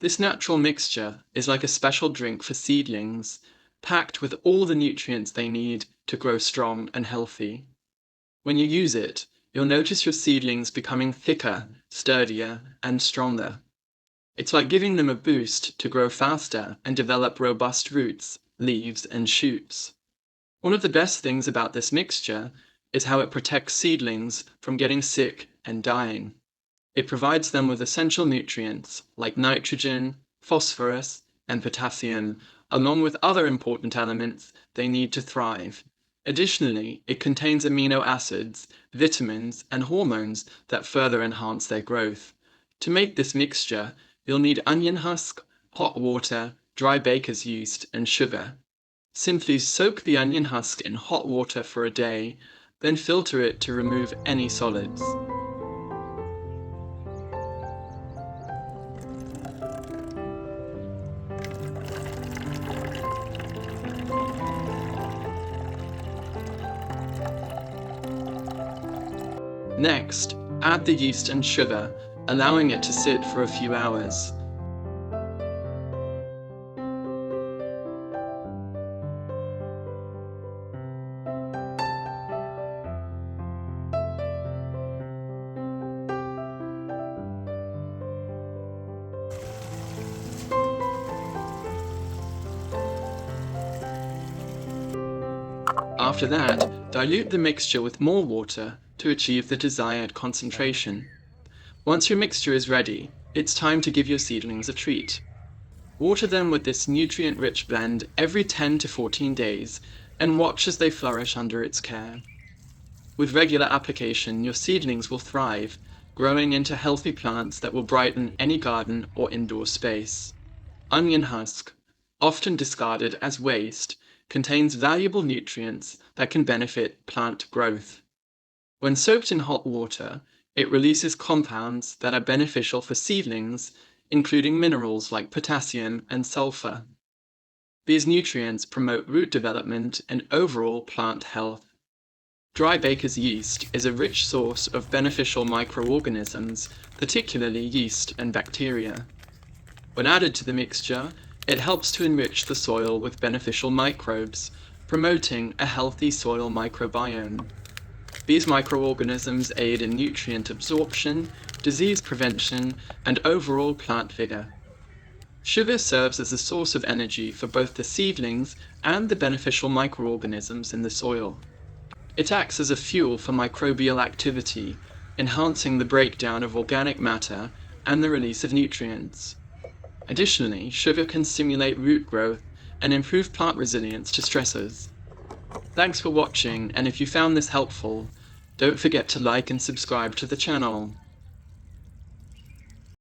This natural mixture is like a special drink for seedlings, packed with all the nutrients they need to grow strong and healthy. When you use it, you'll notice your seedlings becoming thicker, sturdier, and stronger. It's like giving them a boost to grow faster and develop robust roots, leaves, and shoots. One of the best things about this mixture is how it protects seedlings from getting sick and dying. It provides them with essential nutrients like nitrogen, phosphorus, and potassium, along with other important elements they need to thrive. Additionally, it contains amino acids, vitamins, and hormones that further enhance their growth. To make this mixture, you'll need onion husk, hot water, dry baker's yeast, and sugar. Simply soak the onion husk in hot water for a day, then filter it to remove any solids. Next, add the yeast and sugar, allowing it to sit for a few hours. After that, dilute the mixture with more water to achieve the desired concentration. Once your mixture is ready, it's time to give your seedlings a treat. Water them with this nutrient-rich blend every 10 to 14 days and watch as they flourish under its care. With regular application, your seedlings will thrive, growing into healthy plants that will brighten any garden or indoor space. Onion husk, often discarded as waste, contains valuable nutrients that can benefit plant growth. When soaked in hot water, it releases compounds that are beneficial for seedlings, including minerals like potassium and sulfur. These nutrients promote root development and overall plant health. Dry baker's yeast is a rich source of beneficial microorganisms, particularly yeast and bacteria. When added to the mixture, it helps to enrich the soil with beneficial microbes, promoting a healthy soil microbiome. These microorganisms aid in nutrient absorption, disease prevention, and overall plant vigor. Sugar serves as a source of energy for both the seedlings and the beneficial microorganisms in the soil. It acts as a fuel for microbial activity, enhancing the breakdown of organic matter and the release of nutrients. Additionally, sugar can stimulate root growth and improve plant resilience to stressors. Thanks for watching, and if you found this helpful, don't forget to like and subscribe to the channel.